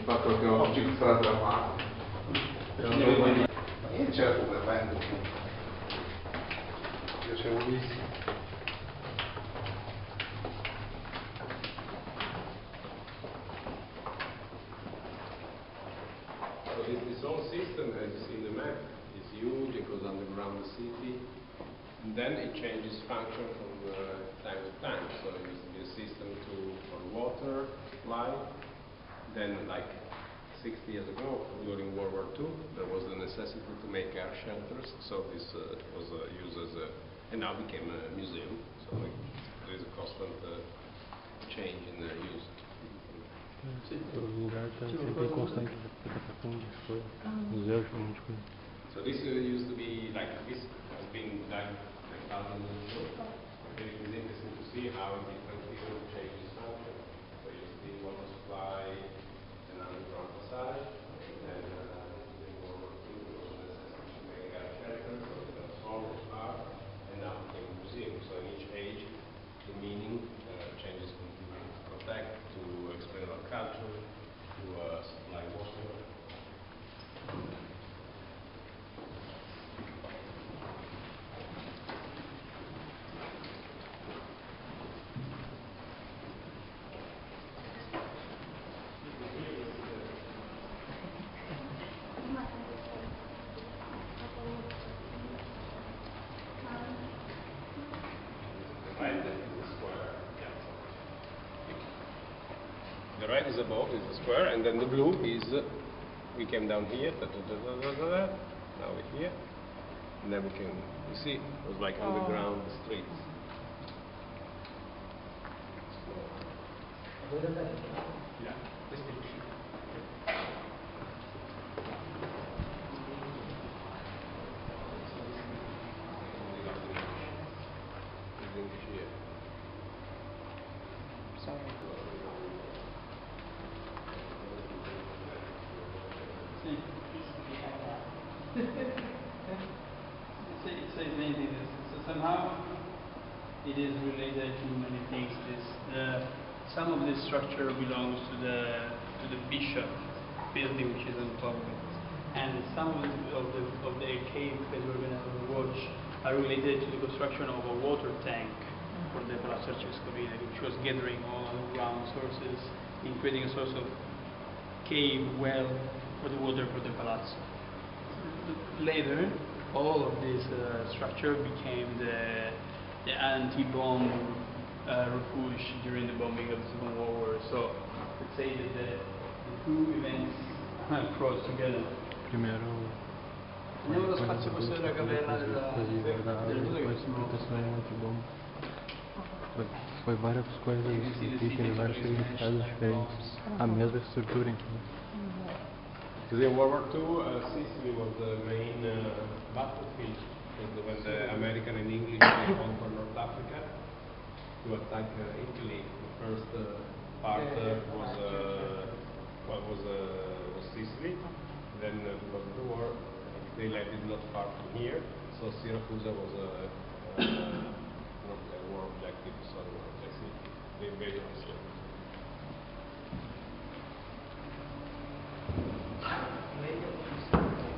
fatto che ho cifrato a mano. Io c'era come vento. Io c'avevo visto. This whole system, as you see in the map, is huge. It goes underground the city, and then it changes function from time to time. So it used to be a system for water supply. Then, like 60 years ago, during World War II, there was the necessity to make air shelters. So this was used as a, and now became a museum. So like, there is a constant change in the use. O lugar está sempre em constante Catacombs, foi museu, um monte de coisa. So this used to be like this has been done like thousands of years ago. It is interesting to see how different people change this function. So you see water supply and underground facade, and then in World War II there was a necessity to make air shelters, so it transformed the park, and now became a museum. So in each age the meaning changes completely. To protect, to explain our culture, to supply water. The red is above, is the square, and then the blue is, we came down here, now we're here, and then we came, you see, it was like underground streets. Yeah, this picture. So it's anything. So somehow it is related to many things. Some of this structure belongs to the bishop building, which is on top of it, and some of the cave that we're going to watch are related to the construction of a water tank for the Palazzo Francesco, which was gathering all underground sources in creating a sort of cave well for the water for the palazzo. Later, all of this structure became the anti-bomb refuge during the bombing of the Second World War. So let's say that the two events cross together. Primeiro, Andiamo allo spazio questo della caverna della depois proteção antibomba. Foi várias coisas que teve vários significados diferentes. A mesma estrutura, então. Because in World War II, Sicily was the main battlefield when the American and English conquered North Africa to attack Italy. The first part was Sicily. Then because of the war, they landed not far from here. So Siracusa was not a war objective, so they invaded Siracusa.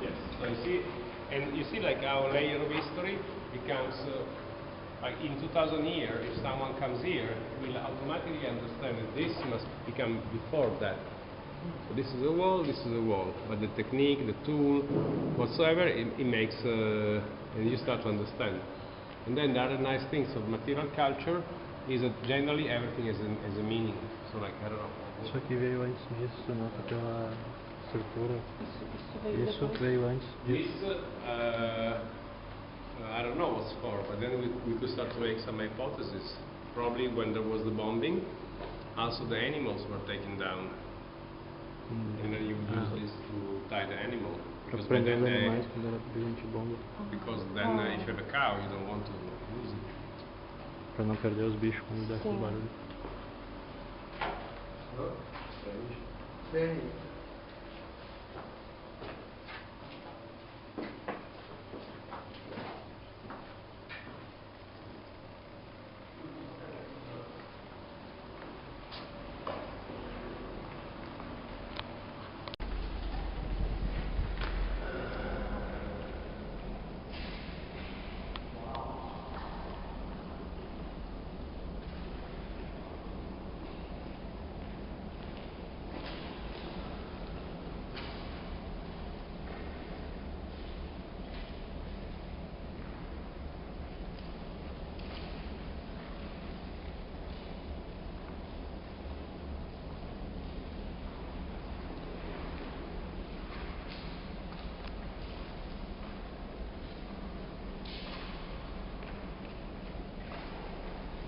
Yes, so you see like our layer of history becomes, like in 2000 years, if someone comes here, will automatically understand that this must become before that. So this is a wall, but the technique, the tool, whatsoever, it makes, and you start to understand. And then the other nice things of material culture is that generally everything has a meaning. So like, I don't know. Isso aqui veio antes disso, nota pela estrutura. Isso veio antes disso. This, I don't know what's for, but then we could start to make some hypotheses. Probably when there was the bombing, also the animals were taken down. And then you use this to tie the animal. Because then if you have a cow, you don't want to lose it. Para não perder os bichos quando der aquele barulho. Sei.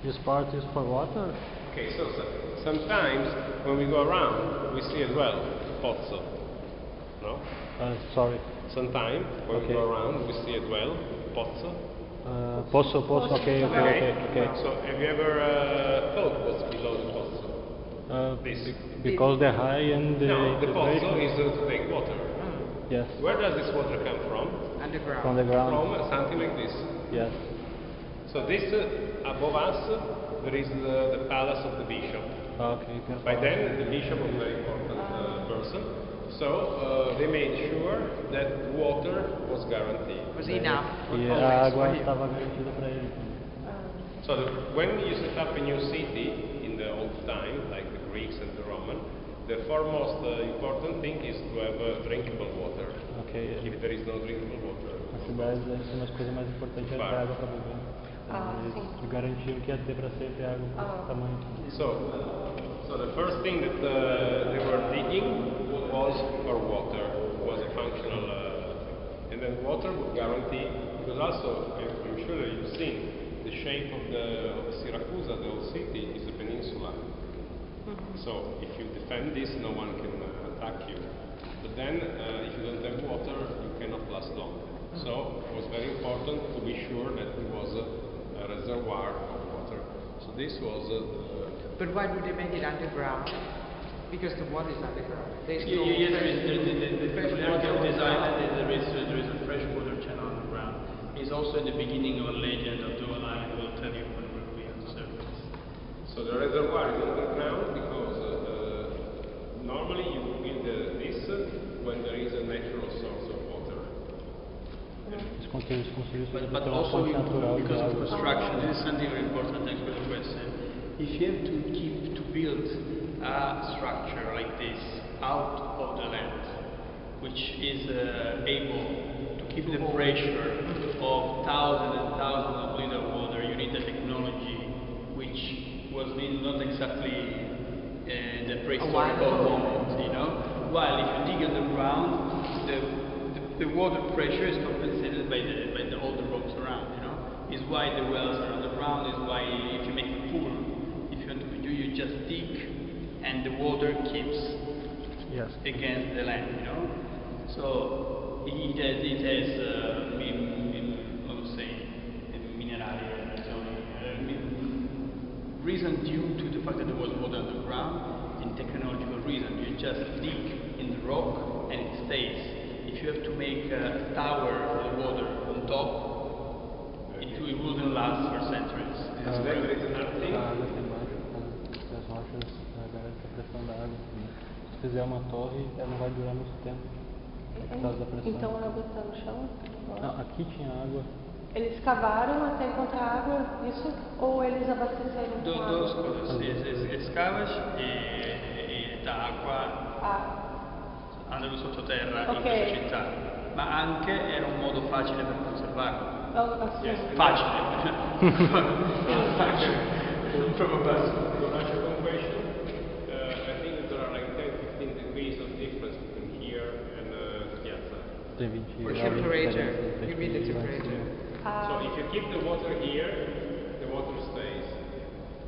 This part is for water? Okay, so sometimes when we go around, we see as well pozzo. No? Sorry. Sometimes when we Okay. go around, we see as well pozzo. Posso, okay. So have you ever thought what's below the pozzo? Because they're high and No, the infiltration. pozzo is to take water. Yes, Where does this water come from? Underground. from the ground. From something like this. Yes. So this, above us, there is the palace of the bishop. Okay, you can By follow. then, the bishop was a very important person. So they made sure that water was guaranteed. Was enough. E always a água for him. estava garantida para ele. So when you set up a new city in the old time, like the Greeks and the Roman, the foremost important thing is to have drinkable water. Ok. If there is no drinkable water, Nas cidades, uma das coisas mais importantes é ter Claro. água para beber. sim. Eles garantiam que ia ter para sempre água com esse tamanho. So the first thing that they were digging was for water, was a functional thing. And then water would guarantee, because also, I'm sure that you've seen, the shape of the Siracusa, the old city, is a peninsula. So if you defend this, no one can attack you. But then, if you don't have water, you cannot last long. So it was very important to be sure that there was a reservoir of water. So this was But why do they make it underground? Because the water is underground. There's no Yes, fresh- the fresh peculiarity water of this on top. island is there is a freshwater channel underground. It's also the beginning of a legend of the whole island. We'll tell you when we'll be on the surface. So the reservoir is underground because normally you build this when there is a natural source of water. Eles conseguiram But ter uma also fonte natural de because of água. construction, this is something very important. Thanks for the question. If you have to build a structure like this out of the land, which is able to keep the pressure of thousands and thousands of liters of water, you need a technology which was not exactly the prehistorical moment, you know. While if you dig underground, the water pressure is compensated by all the rocks around, you know. Is why the wells are underground. Is why if you make a pool, if you want to do, you just dig, and the water keeps Yes. against the land, you know. So it has reason due to the fact that there was water underground, and technological reason. You just dig in the rock and it stays. If you have to make a tower for the water on top, it wouldn't last for centuries. There is another thing. A água está embaixo, as rochas garantem a pressão da água. Se fizer uma torre, ela não vai durar muito tempo. Por causa da pressão. Então a água está no chão? Não, aqui tinha água. Eles cavaram até encontrar água, isso? Ou eles abasteceram com água? Duas coisas, scavas e da acqua andano sottoterra in questa città, ma anche era un modo facile per conservarlo. Facile. Proprio facile. To answer your question, I think that there are like 10-15 degrees of difference between here and the piazza. Tem 20 Or graus de temperature. diferença entre You mean the aqui e lá em temperature. cima. So if you keep the water here, the water stays.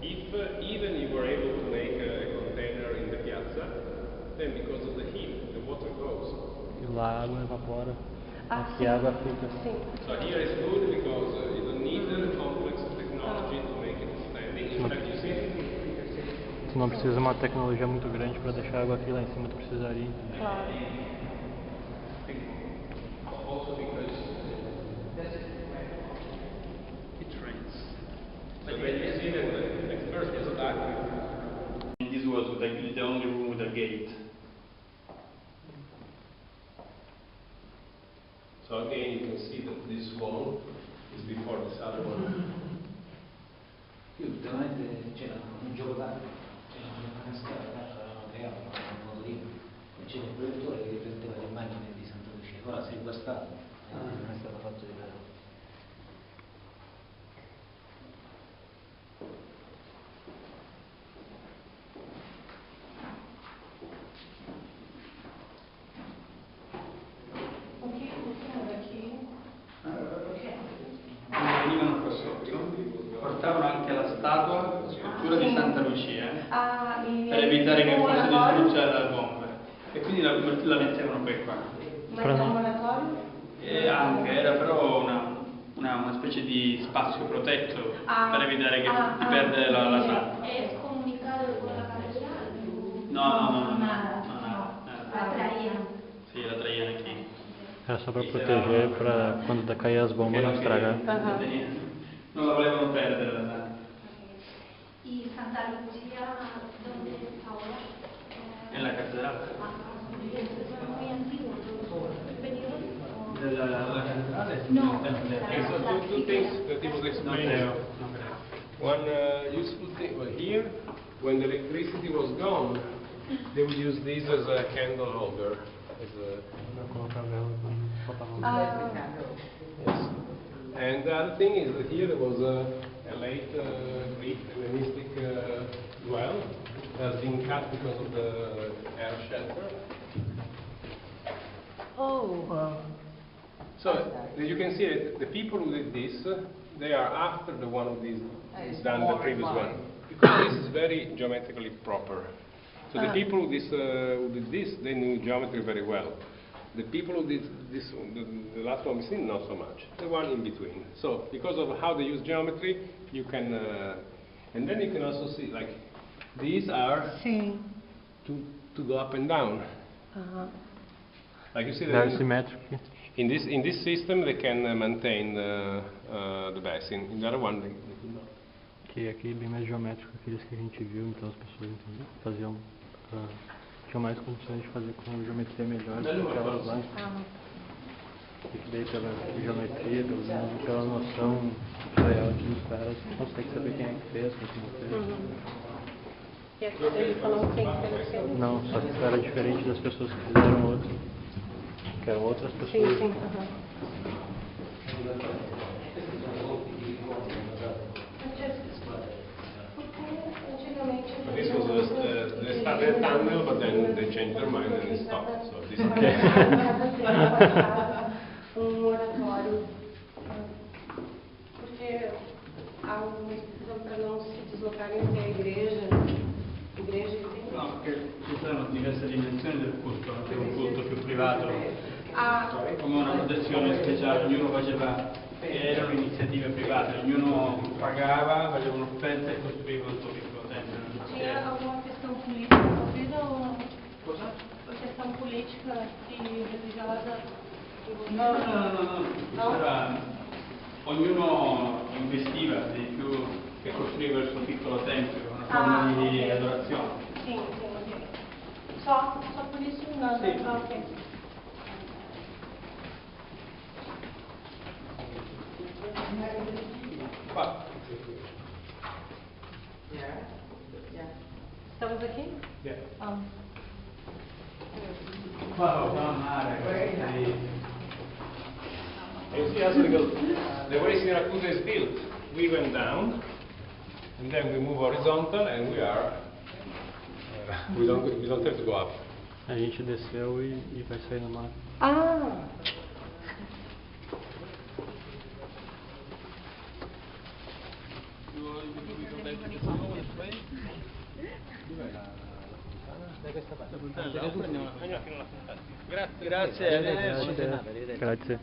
If even you were able to make a container in the piazza, then because of the heat, the water goes. E lá a água evapora. Aqui sim. a água fica. Sim. So here is good because you don't need a complex technology to make it standing. In fact, you see, Tu não precisa uma tecnologia muito grande para deixar a água aqui lá em cima, tu precisaria. Claro. Also because it rains. so then you see that at first it's dark. And this was the only room with a gate. So again, you can see that this wall is before this other one. Io ultimamente c'era un gioco d'acqua, c'era una scala, avevano creato un motorino, e c'era il proiettore che rifletteva le immagini di Santa Lucia. Ora si è guastato, non è stato fatto di vero. Venivano qua sotto. portavano anche la statua, la scultura di Santa Lucia, per il evitare che fosse monatorio? distrutta dalle bombe. E quindi la mettevano poi qua. Ma era un monatorio? E anche, era però una specie di spazio protetto per evitare di perdere la santa. È scomunicato con la cattedrale? No. La Traiana. Sì, la Traiana qui. Era só pra proteger, pra quando cair as bombas não estragar. Non la volevano perdere la santa. ¿Y Santa Lucia dónde está ahora? En la cattedrale. Es muy antiguo, el periodo. La cattedrale? No. Okay, so two things that he was explaining. One useful thing, well, here, when the electricity was gone, they would use this as a candle holder. As a, yes. And the other thing is that here there was a late Greek Hellenistic well that has been cut because of the air shelter. Oh. So as you can see that the people who did this, they are after the one who did done the previous one, because this is very geometrically proper. So the people who did this, they knew geometry very well. The people who did this, the last one we seen, not so much. The one in between. So because of how they use geometry, you can, and then you can also see like these are Sim. to go up and down. Like you see They're that symmetric. in this system they can maintain the basin. In the other one they do not. Que aqui é bem mais geométrico que aqueles que a gente viu, então as pessoas faziam, tinham mais condições de fazer com uma geometria melhor do que aquelas lá. E que daí pela geometria, pela noção real dos caras, consegue saber quem é que fez, quem não fez. E aqui ele falou quem fez. Não, só que era diferente das pessoas que fizeram outro. Que eram outras pessoas. Sim. But this was they started a tunnel, but then they changed their mind and it stopped. So this Oratório, porque há uma explicação para não se deslocarem até a igreja No, perché ci sono diverse dimensioni del culto, anche un culto più privato, come una protezione speciale, ognuno faceva, erano iniziative private, ognuno pagava, faceva un'offerta e costruiva il suo piccolo tempio. Tinha alguma questão política envolvida ou não? Cosa? Uma questão política e religiosa No. Era, ognuno investiva di più e costruiva il suo piccolo tempio, una forma di adorazione. Sim. Só por isso não. Sim. Ok. Qua. Estamos aqui? Yeah. Wow, mare. And you see also because the way Siracusa is built, we went down and then we move horizontal and we are we don't have to go up. A gente desceu e vai sair no mar. Grazie. Grazie.